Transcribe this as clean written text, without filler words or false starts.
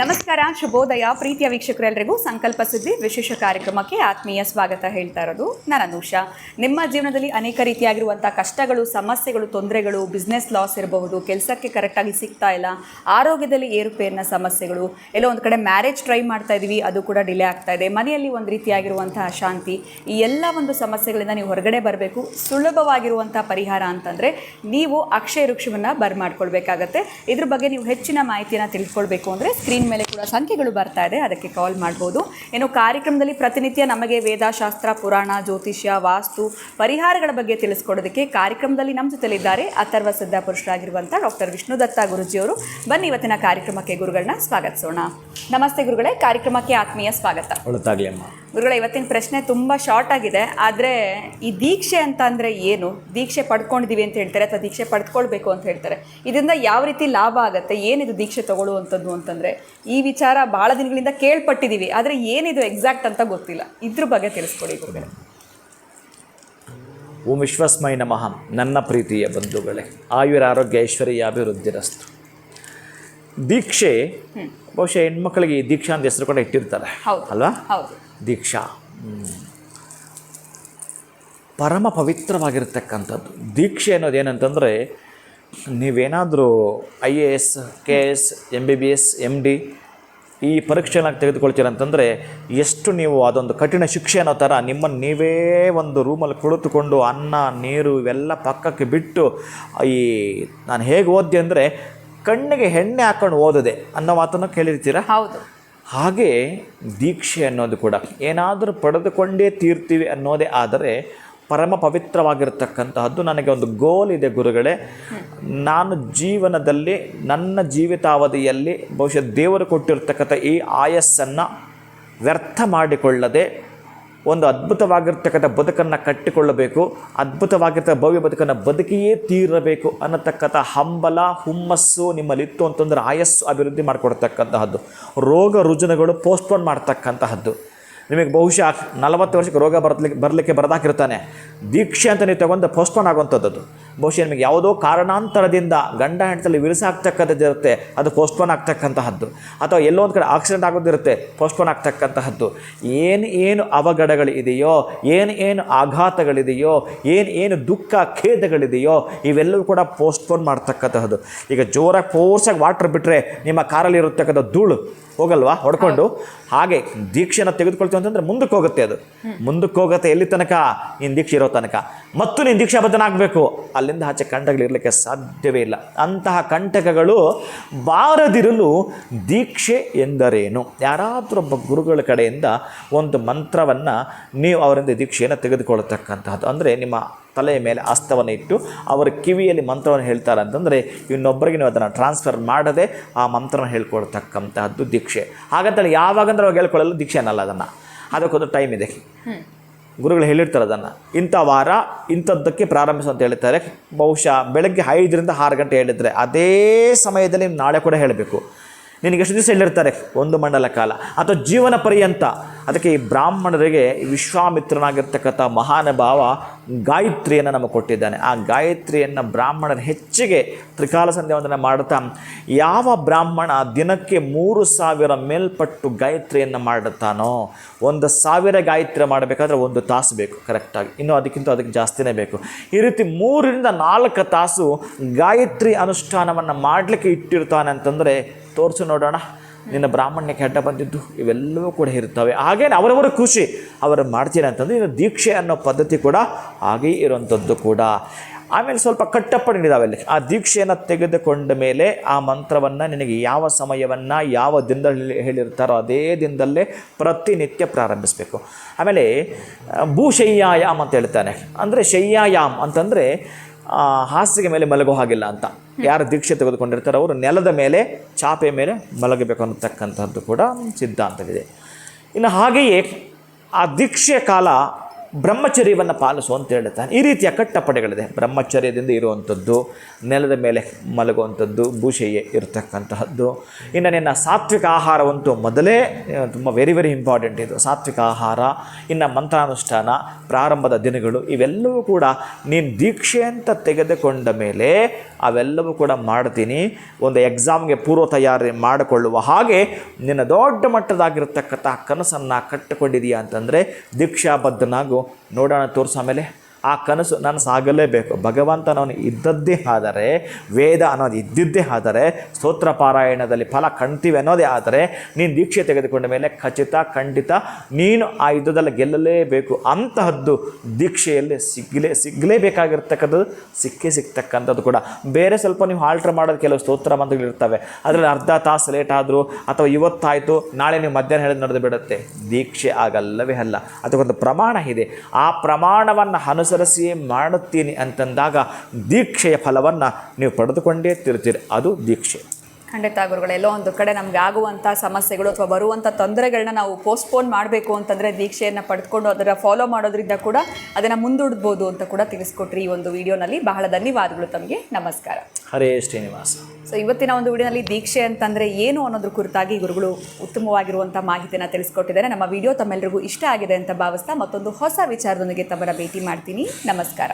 ನಮಸ್ಕಾರ, ಶುಭೋದಯ ಪ್ರೀತಿಯ ವೀಕ್ಷಕರೆಲ್ಲರಿಗೂ ಸಂಕಲ್ಪ ಸುದ್ದಿ ವಿಶೇಷ ಕಾರ್ಯಕ್ರಮಕ್ಕೆ ಆತ್ಮೀಯ ಸ್ವಾಗತ ಹೇಳ್ತಾ ಇರೋದು ನಾನು ಅನುಷಾ. ನಿಮ್ಮ ಜೀವನದಲ್ಲಿ ಅನೇಕ ರೀತಿಯಾಗಿರುವಂಥ ಕಷ್ಟಗಳು, ಸಮಸ್ಯೆಗಳು, ತೊಂದರೆಗಳು, ಬಿಸ್ನೆಸ್ ಲಾಸ್ ಇರಬಹುದು, ಕೆಲಸಕ್ಕೆ ಕರೆಕ್ಟಾಗಿ ಸಿಗ್ತಾ ಇಲ್ಲ, ಆರೋಗ್ಯದಲ್ಲಿ ಏರುಪೇರಿನ ಸಮಸ್ಯೆಗಳು, ಎಲ್ಲೋ ಒಂದು ಕಡೆ ಮ್ಯಾರೇಜ್ ಟ್ರೈ ಮಾಡ್ತಾ ಇದ್ದೀವಿ, ಅದು ಕೂಡ ಡಿಲೇ ಆಗ್ತಾ ಇದೆ, ಮನೆಯಲ್ಲಿ ಒಂದು ರೀತಿಯಾಗಿರುವಂಥ ಅಶಾಂತಿ, ಈ ಎಲ್ಲ ಒಂದು ಸಮಸ್ಯೆಗಳಿಂದ ನೀವು ಹೊರಗಡೆ ಬರಬೇಕು. ಸುಲಭವಾಗಿರುವಂಥ ಪರಿಹಾರ ಅಂತಂದರೆ ನೀವು ಅಕ್ಷಯ ವೃಕ್ಷವನ್ನು ಬರ್ಮಾಡ್ಕೊಳ್ಬೇಕಾಗತ್ತೆ. ಇದ್ರ ಬಗ್ಗೆ ನೀವು ಹೆಚ್ಚಿನ ಮಾಹಿತಿಯನ್ನು ತಿಳ್ಕೊಳ್ಬೇಕು ಅಂದರೆ ಸ್ಕ್ರೀನ್ ಮೇಲೆ ಕೂಡ ಸಂಖ್ಯೆಗಳು ಬರ್ತಾ ಇದೆ, ಅದಕ್ಕೆ ಕಾಲ್ ಮಾಡ್ಬೋದು. ಏನು ಕಾರ್ಯಕ್ರಮದಲ್ಲಿ ಪ್ರತಿನಿತ್ಯ ನಮಗೆ ವೇದಶಾಸ್ತ್ರ, ಪುರಾಣ, ಜ್ಯೋತಿಷ್ಯ, ವಾಸ್ತು ಪರಿಹಾರಗಳ ಬಗ್ಗೆ ತಿಳಿಸ್ಕೊಡೋದಕ್ಕೆ ಕಾರ್ಯಕ್ರಮದಲ್ಲಿ ನಮ್ಮ ಜೊತೆಲಿದ್ದಾರೆ ಅಥರ್ವ ಸಿದ್ಧ ಪುರುಷರಾಗಿರುವಂಥ ಡಾಕ್ಟರ್ ವಿಷ್ಣುದತ್ತ ಗುರುಜಿಯವರು. ಬನ್ನಿ ಇವತ್ತಿನ ಕಾರ್ಯಕ್ರಮಕ್ಕೆ ಗುರುಗಳನ್ನ ಸ್ವಾಗತಿಸೋಣ. ನಮಸ್ತೆ ಗುರುಗಳೇ, ಕಾರ್ಯಕ್ರಮಕ್ಕೆ ಆತ್ಮೀಯ ಸ್ವಾಗತ. ಗುರುಗಳೇ, ಇವತ್ತಿನ ಪ್ರಶ್ನೆ ತುಂಬ ಶಾರ್ಟ್ ಆಗಿದೆ, ಆದರೆ ಈ ದೀಕ್ಷೆ ಅಂತ ಅಂದರೆ ಏನು? ದೀಕ್ಷೆ ಪಡ್ಕೊಂಡಿದ್ದೀವಿ ಅಂತ ಹೇಳ್ತಾರೆ ಅಥವಾ ದೀಕ್ಷೆ ಪಡ್ಕೊಳ್ಬೇಕು ಅಂತ ಹೇಳ್ತಾರೆ, ಇದರಿಂದ ಯಾವ ರೀತಿ ಲಾಭ ಆಗುತ್ತೆ? ಏನಿದು ದೀಕ್ಷೆ ತಗೊಳ್ಳುವಂಥದ್ದು ಅಂತಂದರೆ ಈ ವಿಚಾರ ಭಾಳ ದಿನಗಳಿಂದ ಕೇಳ್ಪಟ್ಟಿದ್ದೀವಿ, ಆದರೆ ಏನಿದು ಎಕ್ಸಾಕ್ಟ್ ಅಂತ ಗೊತ್ತಿಲ್ಲ. ಇದ್ರ ಬಗ್ಗೆ ತಿಳಿಸ್ಕೊಡಿ ಗುರುಗಳೇ. ಓಂ ವಿಶ್ವಸ್ಮೈ ನಮಃ. ನನ್ನ ಪ್ರೀತಿಯ ಬಂಧುಗಳೇ, ಆಯುರ ಆರೋಗ್ಯ ಐಶ್ವರ್ಯ ಅಭಿವೃದ್ಧಿರಸ್ತು. ದೀಕ್ಷೆ ಬಹುಶಃ ಹೆಣ್ಮಕ್ಳಿಗೆ ದೀಕ್ಷಾ ಅಂತ ಹೆಸರು ಕೂಡ ಇಟ್ಟಿರ್ತಾರೆ ಅಲ್ವಾ? ದೀಕ್ಷಾ ಪರಮ ಪವಿತ್ರವಾಗಿರ್ತಕ್ಕಂಥದ್ದು. ದೀಕ್ಷೆ ಅನ್ನೋದೇನಂತಂದರೆ, ನೀವೇನಾದರೂ IAS, KS, MBBS, MD ಈ ಪರೀಕ್ಷೆನ ತೆಗೆದುಕೊಳ್ತೀರಂತಂದರೆ ಎಷ್ಟು ನೀವು ಅದೊಂದು ಕಠಿಣ ಶಿಕ್ಷೆ ಅನ್ನೋ ಥರ ನಿಮ್ಮನ್ನು ನೀವೇ ಒಂದು ರೂಮಲ್ಲಿ ಕುಳಿತುಕೊಂಡು ಅನ್ನ ನೀರು ಇವೆಲ್ಲ ಪಕ್ಕಕ್ಕೆ ಬಿಟ್ಟು ನಾನು ಹೇಗೆ ಓದಿದೆ ಅಂದರೆ ಕಣ್ಣಿಗೆ ಎಣ್ಣೆ ಹಾಕೊಂಡು ಓದಿದೆ ಅನ್ನೋ ಮಾತನ್ನು ಕೇಳಿರ್ತೀರಾ? ಹೌದು. ಹಾಗೆ ದೀಕ್ಷೆ ಅನ್ನೋದು ಕೂಡ ಏನಾದರೂ ಪಡೆದುಕೊಂಡೇ ತೀರ್ತೀವಿ ಅನ್ನೋದೇ ಆದರೆ ಪರಮ ಪವಿತ್ರವಾಗಿರ್ತಕ್ಕಂತಹದ್ದು. ನನಗೆ ಒಂದು ಗೋಲ್ ಇದೆ ಗುರುಗಳೇ, ನಾನು ಜೀವನದಲ್ಲಿ ನನ್ನ ಜೀವಿತಾವಧಿಯಲ್ಲಿ ಬಹುಶಃ ದೇವರು ಕೊಟ್ಟಿರ್ತಕ್ಕಂಥ ಈ ಆಯಸ್ಸನ್ನು ವ್ಯರ್ಥ ಮಾಡಿಕೊಳ್ಳದೆ ಒಂದು ಅದ್ಭುತವಾಗಿರ್ತಕ್ಕಂಥ ಬದುಕನ್ನು ಕಟ್ಟಿಕೊಳ್ಳಬೇಕು, ಅದ್ಭುತವಾಗಿರ್ತಕ್ಕ ಭವ್ಯ ಬದುಕನ್ನು ಬದುಕಿಯೇ ತೀರಬೇಕು ಅನ್ನತಕ್ಕಂಥ ಹಂಬಲ, ಹುಮ್ಮಸ್ಸು ನಿಮ್ಮಲ್ಲಿತ್ತು ಅಂತಂದರೆ ಆಯಸ್ಸು ಅಭಿವೃದ್ಧಿ ಮಾಡಿಕೊಡ್ತಕ್ಕಂತಹದ್ದು. ರೋಗ ರುಜಿನಗಳು ಪೋಸ್ಟ್ಪೋನ್ ಮಾಡ್ತಕ್ಕಂತಹದ್ದು. ನಿಮಗೆ ಬಹುಶಃ 40 ವರ್ಷಕ್ಕೆ ರೋಗ ಬರಲಿಕ್ಕೆ ಬರದಾಕಿರ್ತಾನೆ, ದೀಕ್ಷೆ ಅಂತ ನೀವು ತಗೊಂಡು ಪೋಸ್ಟ್ಪೋನ್ ಆಗುವಂಥದ್ದು. ಬಹುಶಃ ನಿಮಗೆ ಯಾವುದೋ ಕಾರಣಾಂತರದಿಂದ ಗಂಡ ಹೆಂಡತಿಯಲ್ಲಿ ವಿರಿಸಾಗ್ತಕ್ಕಂಥದ್ದು ಇರುತ್ತೆ, ಅದು ಪೋಸ್ಟ್ಪೋನ್ ಆಗ್ತಕ್ಕಂತಹದ್ದು. ಅಥವಾ ಎಲ್ಲೋ ಒಂದು ಕಡೆ ಆಕ್ಸಿಡೆಂಟ್ ಆಗೋದಿರುತ್ತೆ, ಪೋಸ್ಟ್ಪೋನ್ ಆಗ್ತಕ್ಕಂತಹದ್ದು. ಏನು ಅವಘಡಗಳು ಇದೆಯೋ, ಏನು ಆಘಾತಗಳಿದೆಯೋ, ಏನು ದುಃಖ ಖೇದಗಳಿದೆಯೋ ಇವೆಲ್ಲವೂ ಕೂಡ ಪೋಸ್ಟ್ಪೋನ್ ಮಾಡ್ತಕ್ಕಂತಹದ್ದು. ಈಗ ಜೋರಾಗಿ ಫೋರ್ಸಾಗಿ ವಾಟ್ರ್ ಬಿಟ್ಟರೆ ನಿಮ್ಮ ಕಾರಲ್ಲಿ ಇರತಕ್ಕಂಥ ಧೂಳು ಹೋಗಲ್ವಾ ಹೊಡ್ಕೊಂಡು, ಹಾಗೆ ದೀಕ್ಷೆನ ತೆಗೆದುಕೊಳ್ತೀವಿ ಅಂತಂದರೆ ಮುಂದಕ್ಕೆ ಹೋಗುತ್ತೆ. ಅದು ಮುಂದಕ್ಕೆ ಹೋಗುತ್ತೆ ಎಲ್ಲಿ ತನಕ? ನೀನು ದೀಕ್ಷೆ ಇರೋ ತನಕ. ಮತ್ತು ನೀನು ದೀಕ್ಷಾಬದ್ಧನಾಗಬೇಕು, ಅಲ್ಲಿಂದ ಆಚೆ ಕಂಟಕಗಳಿರಲಿಕ್ಕೆ ಸಾಧ್ಯವೇ ಇಲ್ಲ. ಅಂತಹ ಕಂಟಕಗಳು ಬಾರದಿರಲು ದೀಕ್ಷೆ ಎಂದರೇನು? ಯಾರಾದರೊಬ್ಬ ಗುರುಗಳ ಕಡೆಯಿಂದ ಒಂದು ಮಂತ್ರವನ್ನು ನೀವು ಅವರಿಂದ ದೀಕ್ಷೆಯನ್ನು ತೆಗೆದುಕೊಳ್ಳತಕ್ಕಂತಹದ್ದು. ಅಂದರೆ ನಿಮ್ಮ ತಲೆಯ ಮೇಲೆ ಹಸ್ತವನ್ನು ಇಟ್ಟು ಅವರ ಕಿವಿಯಲ್ಲಿ ಮಂತ್ರವನ್ನು ಹೇಳ್ತಾರೆ ಅಂತಂದರೆ ಇನ್ನೊಬ್ಬರಿಗೆ ನೀವು ಅದನ್ನು ಟ್ರಾನ್ಸ್ಫರ್ ಮಾಡದೆ ಆ ಮಂತ್ರವನ್ನು ಹೇಳ್ಕೊಳ್ತಕ್ಕಂತಹದ್ದು ದೀಕ್ಷೆ. ಹಾಗಂತೇಳಿ ಯಾವಾಗಂದ್ರೆ ಅವಾಗ ಹೇಳ್ಕೊಳ್ಳಲು ದೀಕ್ಷೆ ಅನ್ನಲ್ಲ, ಅದಕ್ಕೊಂದು ಟೈಮ್ ಇದೆ. ಗುರುಗಳು ಹೇಳಿರ್ತಾರೆ ಅದನ್ನು ಇಂಥ ವಾರ ಇಂಥದ್ದಕ್ಕೆ ಪ್ರಾರಂಭಿಸು ಅಂತ ಹೇಳ್ತಾರೆ. ಬಹುಶಃ ಬೆಳಗ್ಗೆ 5ರಿಂದ 6 ಗಂಟೆ ಹೇಳಿದರೆ ಅದೇ ಸಮಯದಲ್ಲಿ ನಾಳೆ ಕೂಡ ಹೇಳಬೇಕು. ನಿನಗೆ ಎಷ್ಟು ದಿವಸ ಹೇಳಿರ್ತಾರೆ? 1 ಮಂಡಲ ಕಾಲ ಅಥವಾ ಜೀವನ ಪರ್ಯಂತ. ಅದಕ್ಕೆ ಈ ಬ್ರಾಹ್ಮಣರಿಗೆ ವಿಶ್ವಾಮಿತ್ರನಾಗಿರ್ತಕ್ಕಂಥ ಮಹಾನುಭಾವ ಗಾಯತ್ರಿಯನ್ನು ನಮಗೆ ಕೊಟ್ಟಿದ್ದಾನೆ. ಆ ಗಾಯತ್ರಿಯನ್ನು ಬ್ರಾಹ್ಮಣರು ಹೆಚ್ಚಿಗೆ ತ್ರಿಕಾಲ ಸಂಧ್ಯಾವಂದನೆ ಮಾಡುತ್ತಾ, ಯಾವ ಬ್ರಾಹ್ಮಣ ದಿನಕ್ಕೆ 3000 ಮೇಲ್ಪಟ್ಟು ಗಾಯತ್ರಿಯನ್ನು ಮಾಡುತ್ತಾನೋ, 1000 ಗಾಯತ್ರಿ ಮಾಡಬೇಕಾದ್ರೆ 1 ತಾಸು ಬೇಕು ಕರೆಕ್ಟಾಗಿ, ಇನ್ನೂ ಅದಕ್ಕೆ ಜಾಸ್ತಿನೇ ಬೇಕು. ಈ ರೀತಿ 3ರಿಂದ 4 ತಾಸು ಗಾಯತ್ರಿ ಅನುಷ್ಠಾನವನ್ನು ಮಾಡಲಿಕ್ಕೆ ಇಟ್ಟಿರ್ತಾನೆ ಅಂತಂದರೆ ತೋರಿಸು ನೋಡೋಣ ನಿನ್ನ ಬ್ರಾಹ್ಮಣ್ಯಕ್ಕೆ ಅಡ್ಡ ಬಂದಿದ್ದು ಇವೆಲ್ಲವೂ ಕೂಡ ಇರ್ತವೆ. ಹಾಗೇನೆ ಅವರವರ ಖುಷಿ ಅವರು ಮಾಡ್ತೀನಿ ಅಂತಂದರೆ ಇನ್ನು ದೀಕ್ಷೆ ಅನ್ನೋ ಪದ್ಧತಿ ಕೂಡ ಹಾಗೇ ಇರುವಂಥದ್ದು ಕೂಡ. ಆಮೇಲೆ ಸ್ವಲ್ಪ ಕಟ್ಟಪ್ಪಣಿದಾವೆ ಅಲ್ಲಿ. ಆ ದೀಕ್ಷೆಯನ್ನು ತೆಗೆದುಕೊಂಡ ಮೇಲೆ ಆ ಮಂತ್ರವನ್ನು ನಿನಗೆ ಯಾವ ಸಮಯವನ್ನು ಯಾವ ದಿನದಲ್ಲಿ ಹೇಳಿರ್ತಾರೋ ಅದೇ ದಿನದಲ್ಲೇ ಪ್ರತಿನಿತ್ಯ ಪ್ರಾರಂಭಿಸಬೇಕು. ಆಮೇಲೆ ಭೂಶಯ್ಯಾಯಾಮ್ ಅಂತ ಹೇಳ್ತಾನೆ. ಅಂದರೆ ಶಯ್ಯಾಯಾಮ್ ಅಂತಂದರೆ ಹಾಸಿಗೆ ಮೇಲೆ ಮಲಗೋ ಹಾಗಿಲ್ಲ ಅಂತ. ಯಾರು ದೀಕ್ಷೆ ತೆಗೆದುಕೊಂಡಿರ್ತಾರೆ ಅವರು ನೆಲದ ಮೇಲೆ, ಚಾಪೆ ಮೇಲೆ ಮಲಗಬೇಕು ಅನ್ನತಕ್ಕಂಥದ್ದು ಕೂಡ ಸಿದ್ಧಾಂತವಿದೆ. ಇನ್ನು ಹಾಗೆಯೇ ಆ ದೀಕ್ಷೆ ಕಾಲ ಬ್ರಹ್ಮಚರ್ಯವನ್ನು ಪಾಲಿಸು ಅಂತ ಹೇಳ್ತಾನೆ. ಈ ರೀತಿಯ ಕಟ್ಟಪಡೆಗಳಿದೆ. ಬ್ರಹ್ಮಚರ್ಯದಿಂದ ಇರುವಂಥದ್ದು, ನೆಲದ ಮೇಲೆ ಮಲಗುವಂಥದ್ದು, ಭೂಷೆಯೇ ಇರತಕ್ಕಂತಹದ್ದು. ಇನ್ನು ನಿನ್ನ ಸಾತ್ವಿಕ ಆಹಾರವಂತೂ ಮೊದಲೇ ತುಂಬ ವೆರಿ ವೆರಿ ಇಂಪಾರ್ಟೆಂಟ್ ಇದು. ಸಾತ್ವಿಕ ಆಹಾರ, ಇನ್ನು ಮಂತ್ರಾನುಷ್ಠಾನ, ಪ್ರಾರಂಭದ ದಿನಗಳು, ಇವೆಲ್ಲವೂ ಕೂಡ ನೀನು ದೀಕ್ಷೆ ಅಂತ ತೆಗೆದುಕೊಂಡ ಮೇಲೆ ಅವೆಲ್ಲವೂ ಕೂಡ ಮಾಡ್ತೀನಿ. ಒಂದು ಎಕ್ಸಾಮ್ಗೆ ಪೂರ್ವ ತಯಾರಿ ಮಾಡಿಕೊಳ್ಳುವ ಹಾಗೆ ನಿನ್ನ ದೊಡ್ಡ ಮಟ್ಟದಾಗಿರ್ತಕ್ಕಂಥ ಕನಸನ್ನು ಕಟ್ಟಿಕೊಂಡಿದೆಯಾ ಅಂತಂದರೆ ದೀಕ್ಷಾಬದ್ಧನಾಗು, ನೋಡೋಣ ತೋರಿಸೋ ಆಮೇಲೆ ಆ ಕನಸು ನನಸಾಗಲೇಬೇಕು. ಭಗವಂತನವನು ಇದ್ದದ್ದೇ ಆದರೆ, ವೇದ ಅನ್ನೋದು ಇದ್ದಿದ್ದೇ ಆದರೆ, ಸ್ತೋತ್ರ ಪಾರಾಯಣದಲ್ಲಿ ಫಲ ಕಾಣ್ತೀವಿ ಅನ್ನೋದೇ ಆದರೆ, ನೀನು ದೀಕ್ಷೆ ತೆಗೆದುಕೊಂಡ ಮೇಲೆ ಖಂಡಿತ ನೀನು ಆ ಯುದ್ಧದಲ್ಲಿ ಗೆಲ್ಲಲೇಬೇಕು. ಅಂತಹದ್ದು ದೀಕ್ಷೆಯಲ್ಲಿ ಸಿಗಲೇಬೇಕಾಗಿರ್ತಕ್ಕಂಥದ್ದು, ಸಿಗ್ತಕ್ಕಂಥದ್ದು ಕೂಡ. ಬೇರೆ ಸ್ವಲ್ಪ ನೀವು ಆಲ್ಟ್ರ್ ಮಾಡೋದು ಕೆಲವು ಸ್ತೋತ್ರ ಮಂತ್ರಗಳಿರ್ತವೆ, ಅದರಲ್ಲಿ ಅರ್ಧ ತಾಸು ಲೇಟ್ ಆದರೂ ಅಥವಾ ಇವತ್ತಾಯಿತು ನಾಳೆ ನೀವು ಮಧ್ಯಾಹ್ನ ಹೇಳಿದ ನಡೆದು ಬಿಡುತ್ತೆ. ದೀಕ್ಷೆ ಆಗಲ್ಲವೇ ಅಲ್ಲ. ಅದಕ್ಕೊಂದು ಪ್ರಮಾಣ ಇದೆ. ಆ ಪ್ರಮಾಣವನ್ನು ಅನುಸರಿಸಿಯೇ ಮಾಡುತ್ತೀನಿ ಅಂತಂದಾಗ ದೀಕ್ಷೆಯ ಫಲವನ್ನು ನೀವು ಪಡೆದುಕೊಂಡೇ ತಿರ್ತೀರಿ. ಅದು ದೀಕ್ಷೆ. ಖಂಡಿತ ಗುರುಗಳು, ಎಲ್ಲೋ ಒಂದು ಕಡೆ ನಮ್ಗೆ ಆಗುವಂಥ ಸಮಸ್ಯೆಗಳು ಅಥವಾ ಬರುವಂಥ ತೊಂದರೆಗಳನ್ನ ನಾವು ಪೋಸ್ಟ್ಪೋನ್ ಮಾಡಬೇಕು ಅಂತಂದರೆ ದೀಕ್ಷೆಯನ್ನು ಪಡೆದುಕೊಂಡು ಅದರ ಫಾಲೋ ಮಾಡೋದ್ರಿಂದ ಕೂಡ ಅದನ್ನು ಮುಂದೂಡ್ಬೋದು ಅಂತ ಕೂಡ ತಿಳಿಸ್ಕೊಟ್ರಿ ಈ ಒಂದು ವಿಡಿಯೋನಲ್ಲಿ. ಬಹಳ ಧನ್ಯವಾದಗಳು ತಮಗೆ. ನಮಸ್ಕಾರ. ಹರೇ ಶ್ರೀನಿವಾಸ. ಸೊ ಇವತ್ತಿನ ಒಂದು ವಿಡಿಯೋನಲ್ಲಿ ದೀಕ್ಷೆ ಅಂತಂದರೆ ಏನು ಅನ್ನೋದ್ರ ಕುರಿತಾಗಿ ಗುರುಗಳು ಉತ್ತಮವಾಗಿರುವಂಥ ಮಾಹಿತಿಯನ್ನು ತಿಳಿಸ್ಕೊಟ್ಟಿದ್ದಾರೆ. ನಮ್ಮ ವಿಡಿಯೋ ತಮ್ಮೆಲ್ಲರಿಗೂ ಇಷ್ಟ ಆಗಿದೆ ಅಂತ ಭಾವಿಸ್ತಾ ಮತ್ತೊಂದು ಹೊಸ ವಿಚಾರದೊಂದಿಗೆ ತಮ್ಮನ್ನ ಭೇಟಿ ಮಾಡ್ತೀನಿ. ನಮಸ್ಕಾರ.